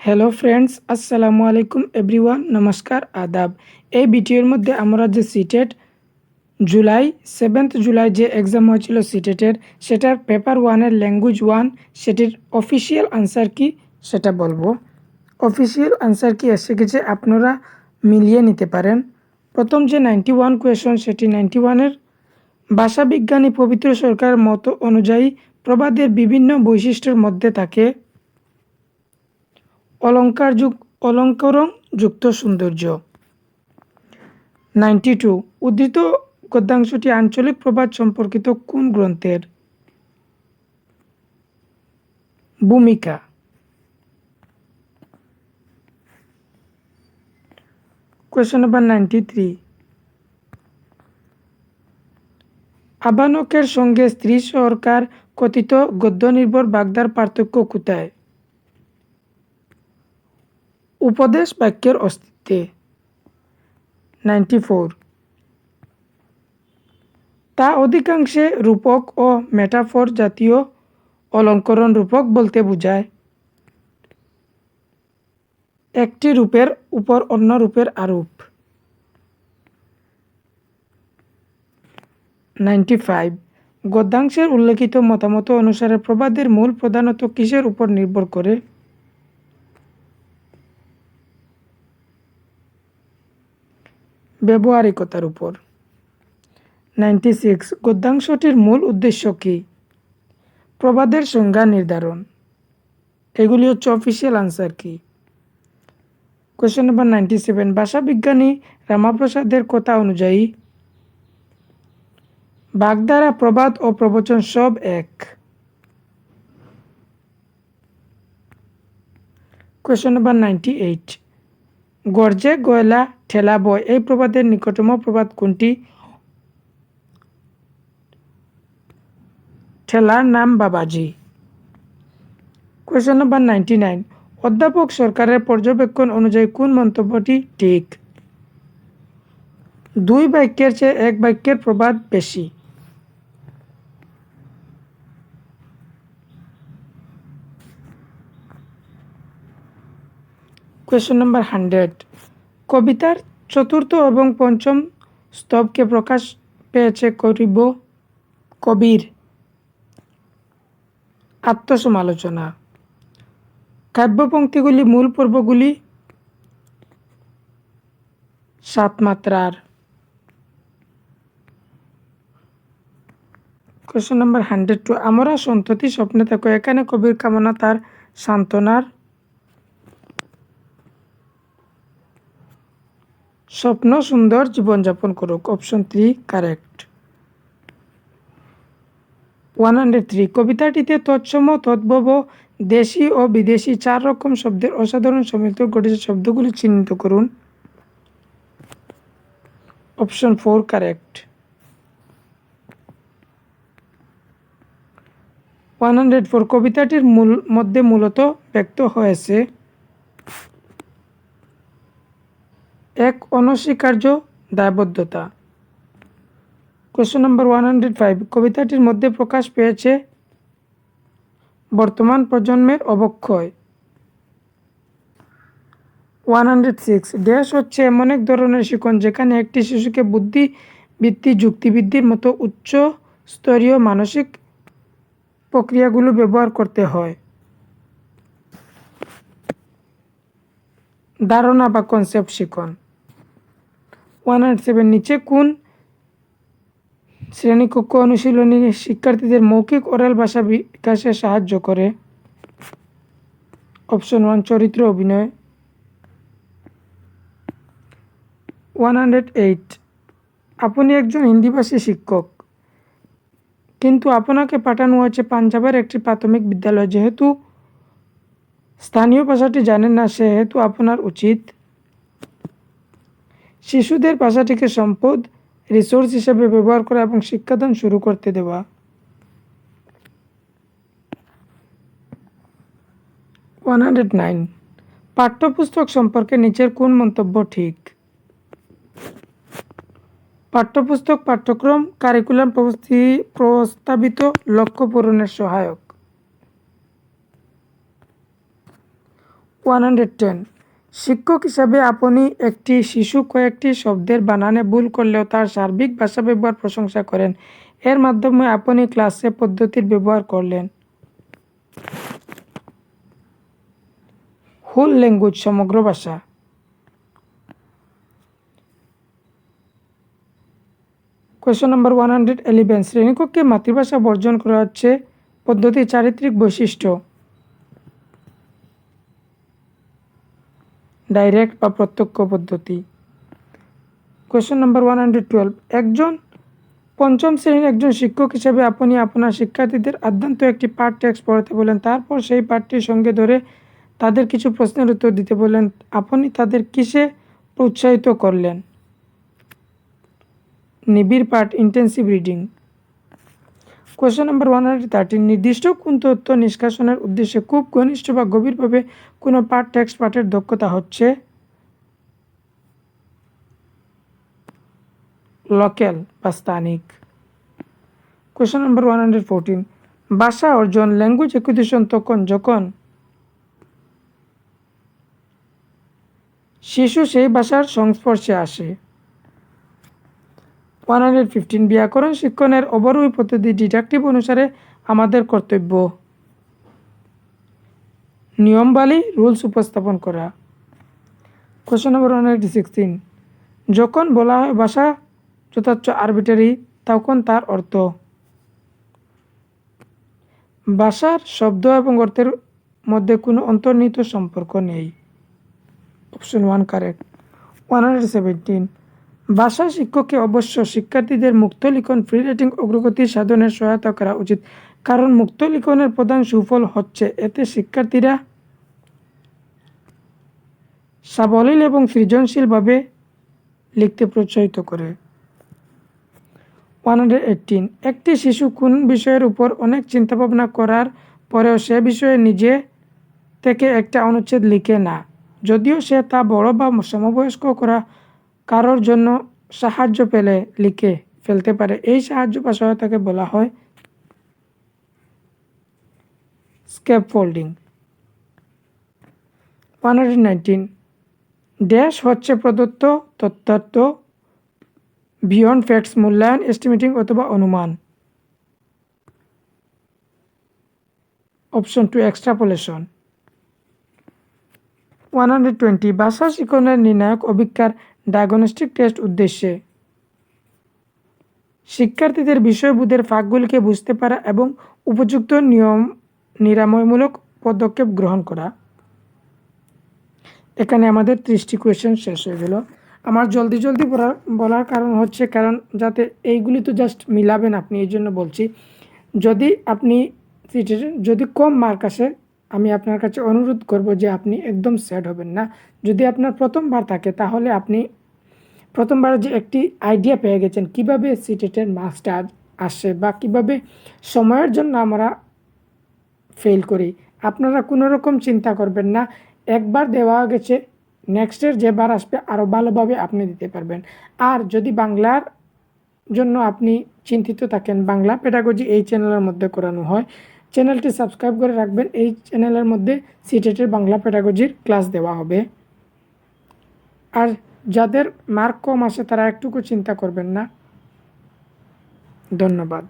Hello friends, আসসালামু আলাইকুম everyone, নমস্কার, আদাব। এই ভিডিওর মধ্যে আমরা যে সিটেট জুলাই 7th জুলাই যে এক্সাম হয়েছিল সিটেটের, সেটার পেপার ওয়ানের ল্যাঙ্গুয়েজ ওয়ান সেটির অফিসিয়াল আনসার কি সেটা বলবো। অফিসিয়াল আনসার কি এসে গেছে, আপনারা মিলিয়ে নিতে পারেন। প্রথম যে 91 কোয়েশন, সেটি 91-এর ভাষাবিজ্ঞানী পবিত্র সরকারের মত অনুযায়ী প্রবাদের বিভিন্ন বৈশিষ্ট্যের মধ্যে থাকে অলঙ্করণ যুক্ত সৌন্দর্য। 92 উদ্ধৃত গদ্যাংশটি আঞ্চলিক প্রবাদ সম্পর্কিত কোন গ্রন্থের? ভূমিকা। কোয়েশ্চন নাম্বার 93, আবানকের সঙ্গে স্ত্রী সরকার কথিত গদ্য নির্ভর বাগদার পার্থক্য কোথায়? উপদেশ বাক্যের অস্তিত্বে। 94, তা অধিকাংশে রূপক ও মেটাফর জাতীয় অলঙ্করণ রূপক বলতে বোঝায় একটি রূপের উপর অন্য রূপের আরোপ। 95, গদ্যাংশের উল্লেখিত মতামত অনুসারে প্রবাদের মূল প্রধানত কিসের উপর নির্ভর করে? ব্যবহারিকতার উপর। 96, গদ্যাংশটির মূল উদ্দেশ্য কি? প্রবাদের সংজ্ঞা নির্ধারণ। এগুলি হচ্ছে অফিসিয়াল আনসার কি। কোয়েশ্চন নাম্বার 97, ভাষাবিজ্ঞানী রামাপ্রসাদের কথা অনুযায়ী বাগধারা, প্রবাদ ও প্রবচন সব এক। কোয়েশ্চন নাম্বার 98, গর্জে গয়লা ঠেলা বয় এই প্রবাদের নিকটতম প্রবাদ কোনটি? ঠেলার নাম বাবাজি। কোয়েশ্চন নাম্বার 99, অধ্যাপক সরকারের পর্যবেক্ষণ অনুযায়ী কোন মন্তব্যটি ঠিক? দুই বাক্যের চেয়ে এক বাক্যের প্রবাদ বেশি। কোয়েশ্চন নাম্বার 100, কবিতার চতুর্থ এবং পঞ্চম স্তবকে প্রকাশ পেয়েছে কবির আত্মসমালোচনা। কাব্যপংক্তিগুলি মূল পর্বগুলি 7 মাত্রার। কোয়েশ্চন নাম্বার 102, আমরা সন্ততি স্বপ্নে থাকো এখানে কবির কামনা তার সান্ত্বনার। স্বপ্ন সুন্দর জীবনযাপন করুক। Option 3 correct. 103, কবিতাটিতে তৎসম তদ্ভব দেশি ও বিদেশি 4 রকম শব্দের অসাধারণ সম্মিলিত ঘটেছে, শব্দগুলি চিহ্নিত করুন। Option 4 correct. 104, কবিতাটির মধ্যে মূলত ব্যক্ত হয়েছে এক অনস্বীকার্য দায়বদ্ধতা। কোয়েশ্চন নাম্বার 105, কবিতাটির মধ্যে প্রকাশ পেয়েছে বর্তমান প্রজন্মের অবক্ষয়। 106, দেশ হচ্ছে এমন এক ধরনের শিখন যেখানে একটি শিশুকে বুদ্ধিবৃত্তি, যুক্তিবৃদ্ধির মতো উচ্চ স্তরীয় মানসিক প্রক্রিয়াগুলো ব্যবহার করতে হয়। ধারণা বা কনসেপ্ট শিখন। 107, নিচে কোন শ্রেণীকক্ষ অনুশীলনী শিক্ষার্থীদের মৌখিক ওরাল ভাষা বিকাশে সাহায্য করে? অপশন 1 চরিত্র অভিনয়। 108, আপনি একজন হিন্দিভাষী শিক্ষক, কিন্তু আপনাকে পাঠানো হয়েছে পাঞ্জাবের একটি প্রাথমিক বিদ্যালয়। যেহেতু স্থানীয় ভাষাটি জানেন না, সেহেতু আপনার উচিত শিশুদের ভাষাটিকে সম্পদ, রিসোর্স হিসেবে ব্যবহার করা এবং শিক্ষাদান শুরু করতে দেওয়া। 109, পাঠ্যপুস্তক সম্পর্কে নিচের কোন মন্তব্য ঠিক? পাঠ্যপুস্তক পাঠ্যক্রম, কারিকুলাম প্রস্তাবিত লক্ষ্য পূরণের সহায়ক। 110 শিক্ষক হিসাবে আপনি একটি শিশু কয়েকটি শব্দের বানানে ভুল করলেও তার সার্বিক ভাষা ব্যবহার প্রশংসা করেন। এর মাধ্যমে আপনি ক্লাসে পদ্ধতির ব্যবহার করলেন। হোল ল্যাঙ্গুয়েজ সমগ্র ভাষা। কোয়েশ্চন নাম্বার 111 শ্রেণীকক্ষে মাতৃভাষা বর্জন করা হচ্ছে পদ্ধতি চারিত্রিক বৈশিষ্ট্য ডাইরেক্ট বা প্রত্যক্ষ পদ্ধতি। কোয়েশ্চন নাম্বার 112 একজন পঞ্চম শ্রেণীর একজন শিক্ষক হিসেবে আপনি আপনার শিক্ষার্থীদের আদ্যান্ত একটি পাঠ টেক্সট পড়াতে বলেন, তারপর সেই পাঠটির সঙ্গে ধরে তাদের কিছু প্রশ্নের উত্তর দিতে বলেন। আপনি তাদের কিসে উৎসাহিত করলেন? নিবিড় পাঠ ইন্টেন্সিভ রিডিং। কোয়েশ্চন নাম্বার 113 নির্দিষ্ট কোন তথ্য নিষ্কাশনের উদ্দেশ্যে খুব ঘনিষ্ঠ বা গভীরভাবে কোনো পাঠ টেক্সট পাঠের দক্ষতা হচ্ছে লোকাল বা স্থানিক। কোয়েশ্চন নাম্বার 114 ভাষা অর্জন ল্যাঙ্গুয়েজ একুইজিশন তখন যখন শিশু সেই ভাষার সংস্পর্শে আসে। 115 ব্যাকরণ শিক্ষণের অবরোহী পদ্ধতি ডিডাকটিভ অনুসারে আমাদের কর্তব্য নিয়মাবলী রুলস উপস্থাপন করা। কোয়েশ্চন নাম্বার 116 যখন বলা হয় ভাষা যথার্থ আরবিটারি তখন তার অর্থ ভাষার শব্দ এবং অর্থের মধ্যে কোনো অন্তর্নিহিত সম্পর্ক নেই। Option 1 correct. 117 ভাষা শিক্ষককে অবশ্য শিক্ষার্থীদের মুক্ত লিখন ফ্রি রাইটিং অগ্রগতি সাধনের সহায়তা করা উচিত, কারণ মুক্ত লিখনের প্রধান সুফল হচ্ছে এতে শিক্ষার্থীরা সাবলীল এবং সৃজনশীলভাবে লিখতে প্রোৎসাহিত করে। 118 একটি শিশু কোন বিষয়ের উপর অনেক চিন্তাভাবনা করার পরেও সে বিষয়ে নিজে থেকে একটা অনুচ্ছেদ লিখে না, যদিও সে তা বড় বা সমবয়স্ক কারোর জন্য সাহায্য পেলে লিখে ফেলতে পারে। এই সাহায্য বা সহায়তাকে বলা হয় স্ক্যাফোল্ডিং। 119 ড্যাশ হচ্ছে প্রদত্ত তথ্যার্থ বিয়ন্ড ফ্যাক্টস মূল্যায়ন এস্টিমেটিং অথবা অনুমান। অপশন 2 এক্সট্রাপোলেশন। 120 ভাষা শিক্ষণের নির্ণায়ক অভিজ্ঞার ডায়াগনস্টিক টেস্ট উদ্দেশ্যে শিক্ষার্থীদের বিষয়বোধের ফাঁকগুলিকে বুঝতে পারা এবং উপযুক্ত নিরাময়মূলক পদক্ষেপ গ্রহণ করা। এখানে আমাদের 30টি কোয়েশ্চেন শেষ হয়ে গেল। আমার জলদি বলার কারণ হচ্ছে কারণ যাতে এইগুলি তো জাস্ট মিলাবেন আপনি, এই জন্য বলছি। যদি আপনি যদি কম মার্ক আসে আমি আপনার কাছে অনুরোধ করব যে আপনি একদম স্যাড হবেন না। যদি আপনার প্রথমবার থাকে তাহলে আপনি প্রথমবার যে একটি আইডিয়া পেয়ে গেছেন কিভাবে সিটেটের মার্কসটা আসে বা কিভাবে সময়ের জন্য আমরা ফেল করি, আপনারা কোনো রকম চিন্তা করবেন না। একবার দেওয়া গেছে, নেক্সটের যেবার আসবে আরও ভালোভাবে আপনি দিতে পারবেন। আর যদি বাংলার জন্য আপনি চিন্তিত থাকেন, বাংলা পেডাগজি এই চ্যানেলের মধ্যে করানো হয়, চ্যানেলটি সাবস্ক্রাইব করে রাখবেন। এই চ্যানেলের মধ্যে সিটেটের বাংলা পেডাগজির ক্লাস দেওয়া হবে। আর যাদের মার্ক কম আসে তারা একটুকু চিন্তা করবেন না। ধন্যবাদ।